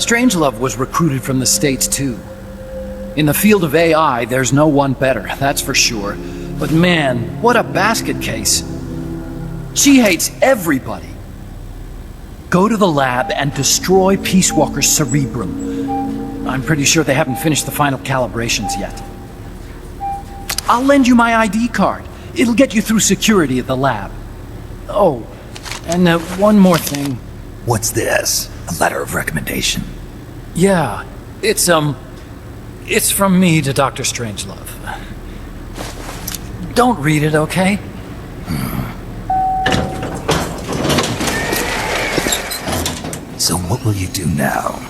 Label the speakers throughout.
Speaker 1: Strangelove was recruited from the States, too. In the field of AI, there's no one better, that's for sure. But man, what a basket case. She hates everybody. Go to the lab and destroy Peace Walker's cerebrum. I'm pretty sure they haven't finished the final calibrations yet. I'll lend you my ID card. It'll get you through security at the lab. Oh, and one more thing.
Speaker 2: What's this? A letter of recommendation?
Speaker 1: Yeah, it's from me to Dr. Strangelove. Don't read it, okay?
Speaker 2: So what will you do now?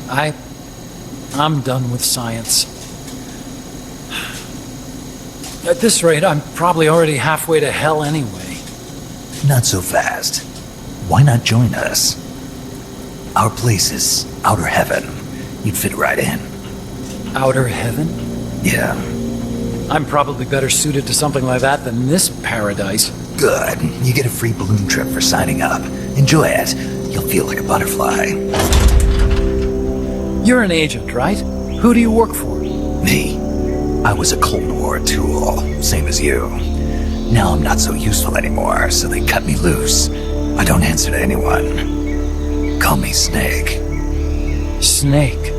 Speaker 1: I'm done with science. At this rate, I'm probably already halfway to hell anyway.
Speaker 2: Not so fast. Why not join us? Our place is outer heaven. You'd fit right in.
Speaker 1: Outer heaven?
Speaker 2: Yeah.
Speaker 1: I'm probably better suited to something like that than this paradise.
Speaker 2: Good. You get a free balloon trip for signing up. Enjoy it. You'll feel like a butterfly.
Speaker 1: You're an agent, right? Who do you work for?
Speaker 2: Me? I was a Cold War tool, same as you. Now I'm not so useful anymore, so they cut me loose. I don't answer to anyone. Call me Snake.
Speaker 1: Snake?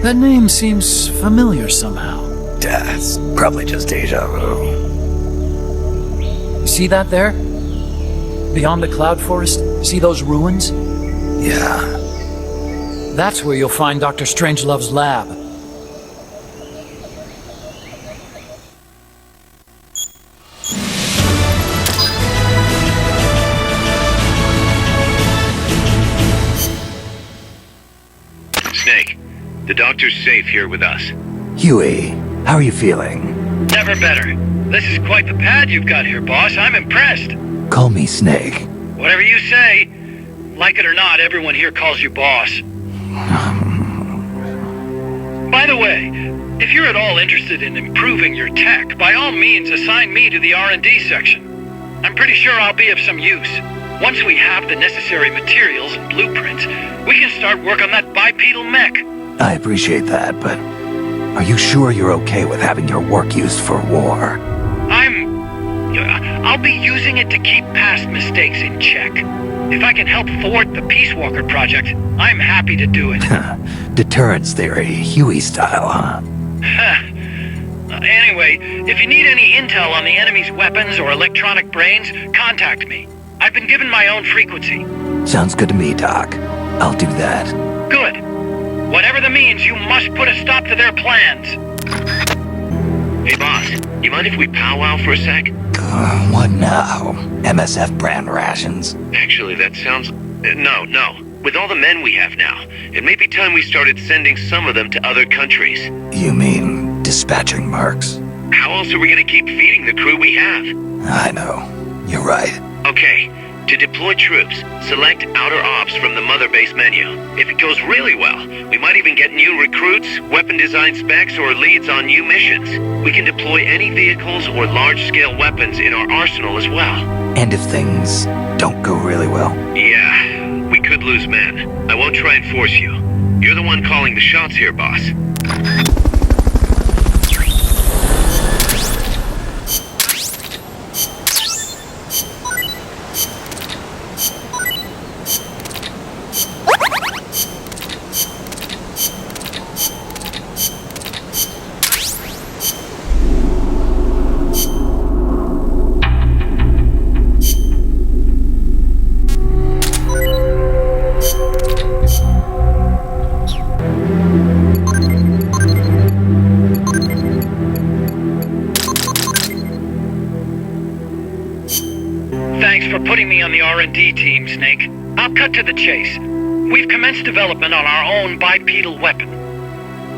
Speaker 1: That name seems familiar somehow.
Speaker 2: That's probably just deja vu.
Speaker 1: You see that there? Beyond the cloud forest? See those ruins?
Speaker 2: Yeah.
Speaker 1: That's where you'll find Dr. Strangelove's lab.
Speaker 3: Snake, the doctor's safe here with us.
Speaker 2: Huey, how are you feeling?
Speaker 4: Never better. This is quite the pad you've got here, boss. I'm impressed.
Speaker 2: Call me Snake.
Speaker 4: Whatever you say. Like it or not, everyone here calls you boss. By the way, if you're at all interested in improving your tech, by all means assign me to the R&D section. I'm pretty sure I'll be of some use. Once we have the necessary materials and blueprints, we can start work on that bipedal mech.
Speaker 2: I appreciate that, but are you sure you're okay with having your work used for war?
Speaker 4: I'll be using it to keep past mistakes in check. If I can help thwart the Peace Walker project, I'm happy to do it.
Speaker 2: Deterrence theory, Huey style, huh?
Speaker 4: Anyway, if you need any intel on the enemy's weapons or electronic brains, contact me. I've been given my own frequency.
Speaker 2: Sounds good to me, Doc. I'll do that.
Speaker 4: Good. Whatever the means, you must put a stop to their plans.
Speaker 3: Hey boss, you mind if we powwow for a sec?
Speaker 2: What now? MSF brand rations?
Speaker 3: Actually, that sounds... No. With all the men we have now, it may be time we started sending some of them to other countries.
Speaker 2: You mean dispatching mercs?
Speaker 3: How else are we gonna keep feeding the crew we have?
Speaker 2: I know. You're right.
Speaker 3: Okay, to deploy troops, select Outer Ops from the Mother Base menu. If it goes really well, we might even get new recruits, weapon design specs, or leads on new missions. We can deploy any vehicles or large-scale weapons in our arsenal as well.
Speaker 2: And if things don't go really well?
Speaker 3: Yeah, we could lose men. I won't try and force you. You're the one calling the shots here, boss.
Speaker 4: Thanks for putting me on the R&D team, Snake. I'll cut to the chase. We've commenced development on our own bipedal weapon.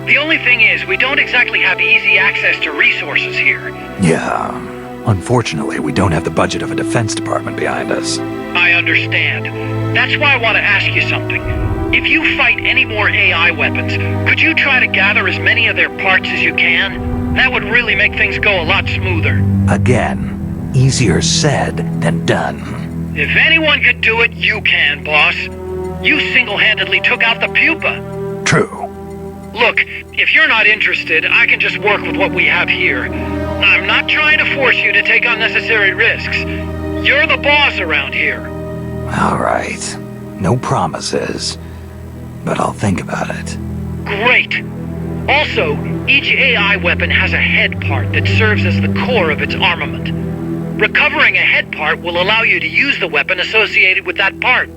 Speaker 4: The only thing is, we don't exactly have easy access to resources here.
Speaker 2: Yeah. Unfortunately, we don't have the budget of a defense department behind us.
Speaker 4: I understand. That's why I want to ask you something. If you fight any more AI weapons, could you try to gather as many of their parts as you can? That would really make things go a lot smoother.
Speaker 2: Again, easier said than done.
Speaker 4: If anyone could do it, you can, boss. You single-handedly took out the pupa.
Speaker 2: True.
Speaker 4: Look, if you're not interested, I can just work with what we have here. I'm not trying to force you to take unnecessary risks. You're the boss around here.
Speaker 2: All right. No promises. But I'll think about it.
Speaker 4: Great. Also, each AI weapon has a head part that serves as the core of its armament. Recovering a head part will allow you to use the weapon associated with that part.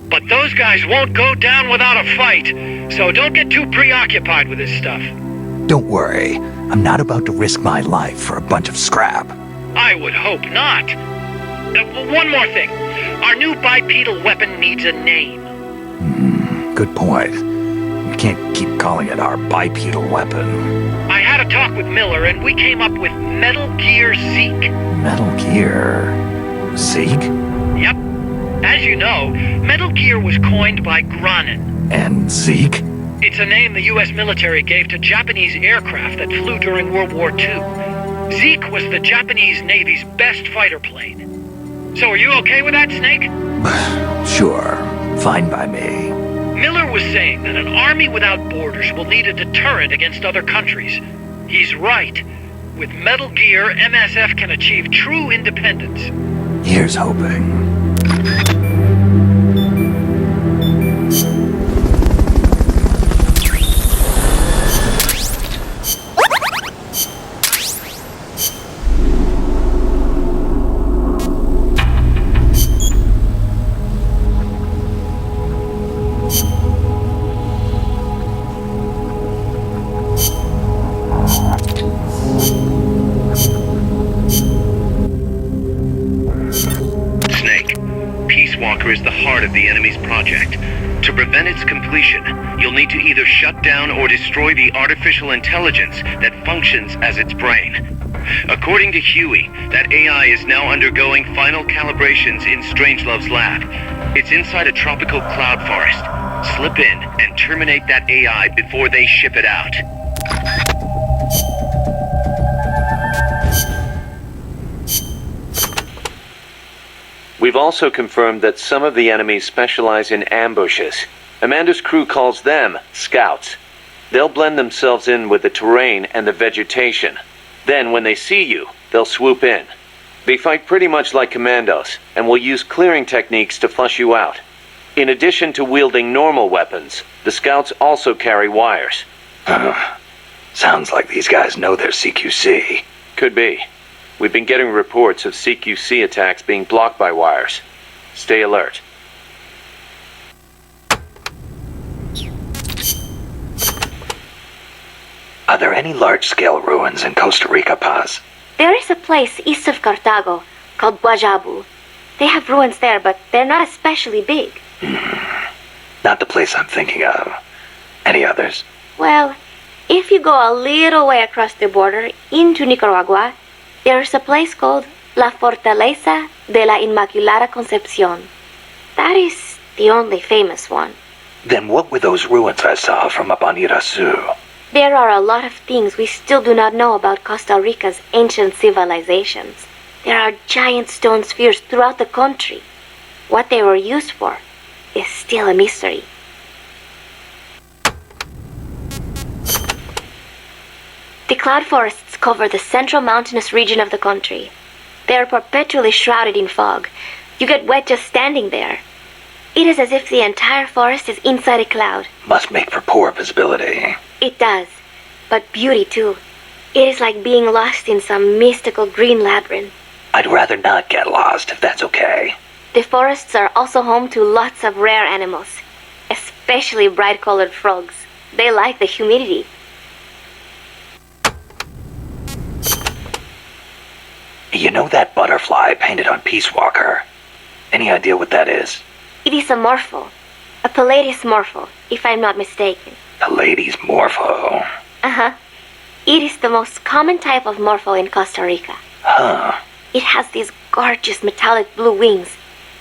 Speaker 4: But those guys won't go down without a fight, so don't get too preoccupied with this stuff.
Speaker 2: Don't worry. I'm not about to risk my life for a bunch of scrap.
Speaker 4: I would hope not. One more thing. Our new bipedal weapon needs a name.
Speaker 2: Good point. We can't keep calling it our bipedal weapon.
Speaker 4: I had a talk with Miller, and we came up with Metal Gear Zeke.
Speaker 2: Metal Gear... Zeke?
Speaker 4: Yep. As you know, Metal Gear was coined by Granin.
Speaker 2: And Zeke?
Speaker 4: It's a name the U.S. military gave to Japanese aircraft that flew during World War II. Zeke was the Japanese Navy's best fighter plane. So are you okay with that, Snake?
Speaker 2: Sure. Fine by me.
Speaker 4: Miller was saying that an army without borders will need a deterrent against other countries. He's right. With Metal Gear, MSF can achieve true independence.
Speaker 2: Here's hoping.
Speaker 3: Peace Walker is the heart of the enemy's project. To prevent its completion, you'll need to either shut down or destroy the artificial intelligence that functions as its brain. According to Huey, that AI is now undergoing final calibrations in Strangelove's lab. It's inside a tropical cloud forest. Slip in and terminate that AI before they ship it out. We've also confirmed that some of the enemies specialize in ambushes. Amanda's crew calls them scouts. They'll blend themselves in with the terrain and the vegetation. Then, when they see you, they'll swoop in. They fight pretty much like commandos, and will use clearing techniques to flush you out. In addition to wielding normal weapons, the scouts also carry wires.
Speaker 2: Sounds like these guys know their CQC.
Speaker 3: Could be. We've been getting reports of CQC attacks being blocked by wires. Stay alert.
Speaker 2: Are there any large-scale ruins in Costa Rica, Paz?
Speaker 5: There is a place east of Cartago called Guajabu. They have ruins there, but they're not especially big.
Speaker 2: Not the place I'm thinking of. Any others?
Speaker 5: Well, if you go a little way across the border into Nicaragua, there's a place called La Fortaleza de la Inmaculada Concepción. That is the only famous one.
Speaker 2: Then what were those ruins I saw from up on Irasu?
Speaker 5: There are a lot of things we still do not know about Costa Rica's ancient civilizations. There are giant stone spheres throughout the country. What they were used for is still a mystery. The cloud forests cover the central mountainous region of the country. They are perpetually shrouded in fog. You get wet just standing there. It is as if the entire forest is inside a cloud.
Speaker 2: Must make for poor visibility.
Speaker 5: It does, but beauty too. It is like being lost in some mystical green labyrinth.
Speaker 2: I'd rather not get lost, if that's okay.
Speaker 5: The forests are also home to lots of rare animals, especially bright-colored frogs. They like the humidity.
Speaker 2: You know that butterfly painted on Peace Walker? Any idea what that is?
Speaker 5: It is a morpho. A Palladius morpho, if I'm not mistaken.
Speaker 2: A lady's morpho.
Speaker 5: Uh-huh. It is the most common type of morpho in Costa Rica.
Speaker 2: Huh.
Speaker 5: It has these gorgeous metallic blue wings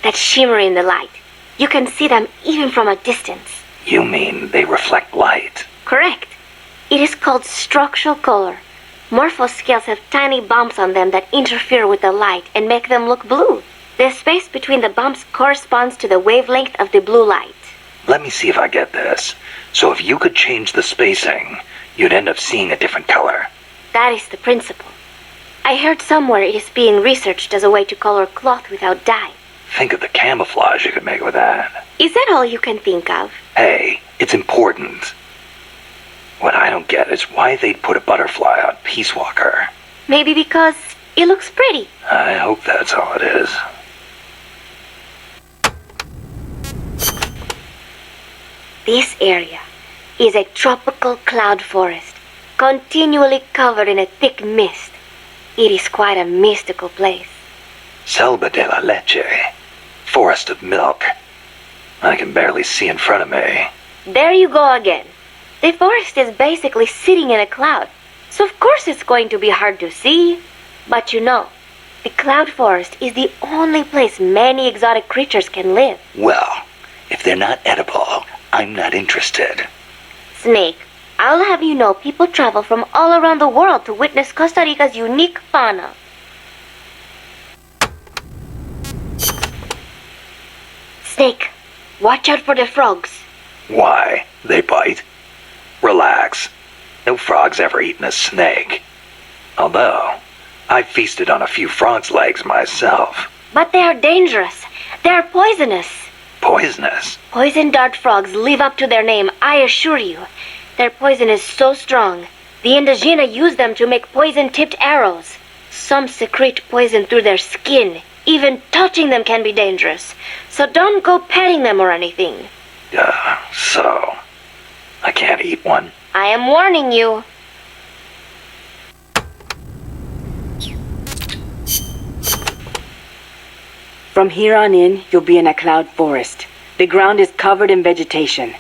Speaker 5: that shimmer in the light. You can see them even from a distance.
Speaker 2: You mean they reflect light?
Speaker 5: Correct. It is called structural color. Morpho scales have tiny bumps on them that interfere with the light and make them look blue. The space between the bumps corresponds to the wavelength of the blue light.
Speaker 2: let me see if I get this. So if you could change the spacing, you'd end up seeing a different color.
Speaker 5: That is the principle. I heard somewhere it is being researched as a way to color cloth without dye.
Speaker 2: Think of the camouflage you could make with that.
Speaker 5: Is that all you can think of?
Speaker 2: Hey, it's important. What I don't get is why they'd put a butterfly on Peace Walker.
Speaker 5: Maybe because it looks pretty.
Speaker 2: I hope that's all it is.
Speaker 5: This area is a tropical cloud forest, continually covered in a thick mist. It is quite a mystical place.
Speaker 2: Selva de la Leche. Forest of milk. I can barely see in front of me.
Speaker 5: There you go again. The forest is basically sitting in a cloud, so of course it's going to be hard to see. But you know, the cloud forest is the only place many exotic creatures can live.
Speaker 2: Well, if they're not edible, I'm not interested.
Speaker 5: Snake, I'll have you know people travel from all around the world to witness Costa Rica's unique fauna. Snake, watch out for the frogs.
Speaker 2: Why? They bite? Relax. No frog's ever eaten a snake. Although, I've feasted on a few frog's legs myself.
Speaker 5: But they are dangerous. They are poisonous.
Speaker 2: Poisonous?
Speaker 5: Poison dart frogs live up to their name, I assure you. Their poison is so strong, the Indígena use them to make poison-tipped arrows. Some secrete poison through their skin. Even touching them can be dangerous. So don't go petting them or anything.
Speaker 2: So I can't eat one?
Speaker 5: I am warning you.
Speaker 6: From here on in, you'll be in a cloud forest. The ground is covered in vegetation.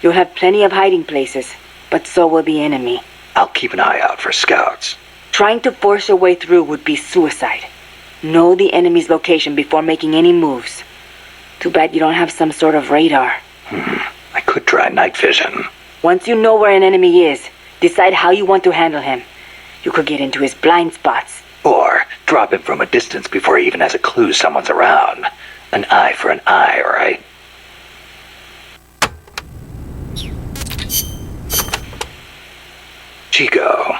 Speaker 6: You'll have plenty of hiding places, but so will the enemy.
Speaker 2: I'll keep an eye out for scouts.
Speaker 6: Trying to force your way through would be suicide. Know the enemy's location before making any moves. Too bad you don't have some sort of radar.
Speaker 2: I could try night vision.
Speaker 6: Once you know where an enemy is, decide how you want to handle him. You could get into his blind spots.
Speaker 2: Or drop him from a distance before he even has a clue someone's around. An eye for an eye, right? Chico,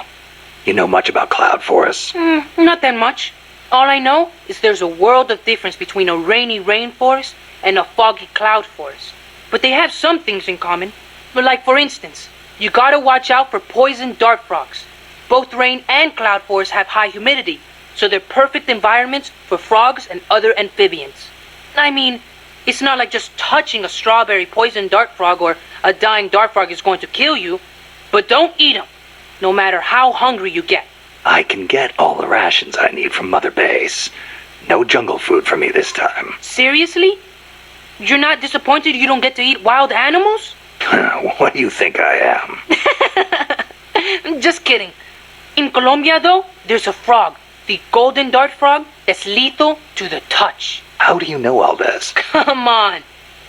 Speaker 2: you know much about cloud forests?
Speaker 7: Not that much. All I know is there's a world of difference between a rainy rainforest and a foggy cloud forest. But they have some things in common. Like, for instance, you gotta watch out for poison dart frogs. Both rain and cloud forests have high humidity, so they're perfect environments for frogs and other amphibians. I mean, it's not like just touching a strawberry poison dart frog or a dying dart frog is going to kill you, but don't eat them, no matter how hungry you get.
Speaker 2: I can get all the rations I need from Mother Base. No jungle food for me this time.
Speaker 7: Seriously? You're not disappointed you don't get to eat wild animals?
Speaker 2: What do you think I am?
Speaker 7: Just kidding. In Colombia, though, there's a frog, the golden dart frog, that's lethal to the touch.
Speaker 2: How do you know all this?
Speaker 7: Come on.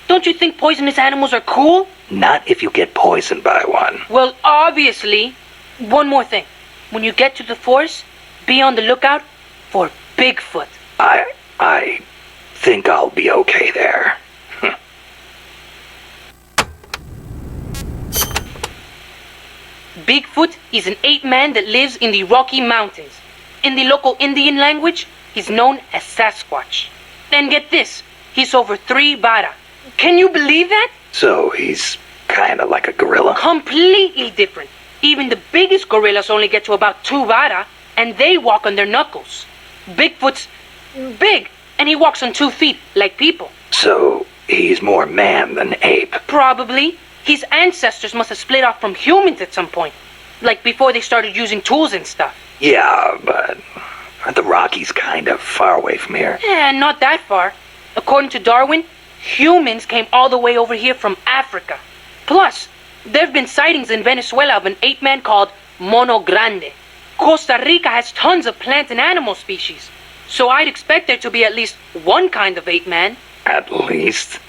Speaker 7: Don't you think poisonous animals are cool?
Speaker 2: Not if you get poisoned by one.
Speaker 7: Well, obviously. One more thing. When you get to the forest, be on the lookout for Bigfoot.
Speaker 2: I think I'll be okay there.
Speaker 7: Bigfoot is an ape-man that lives in the Rocky Mountains. In the local Indian language, he's known as Sasquatch. And get this, he's over 3 vara. Can you believe that?
Speaker 2: So he's kinda like a gorilla?
Speaker 7: Completely different. Even the biggest gorillas only get to about 2 vara, and they walk on their knuckles. Bigfoot's big, and he walks on 2 feet, like people.
Speaker 2: So he's more man than ape?
Speaker 7: Probably. His ancestors must have split off from humans at some point. Like before they started using tools and stuff.
Speaker 2: Yeah, but aren't the Rockies kind of far away from here?
Speaker 7: Not that far. According to Darwin, humans came all the way over here from Africa. Plus, there have been sightings in Venezuela of an ape-man called Mono Grande. Costa Rica has tons of plant and animal species. So I'd expect there to be at least one kind of ape-man.
Speaker 2: At least?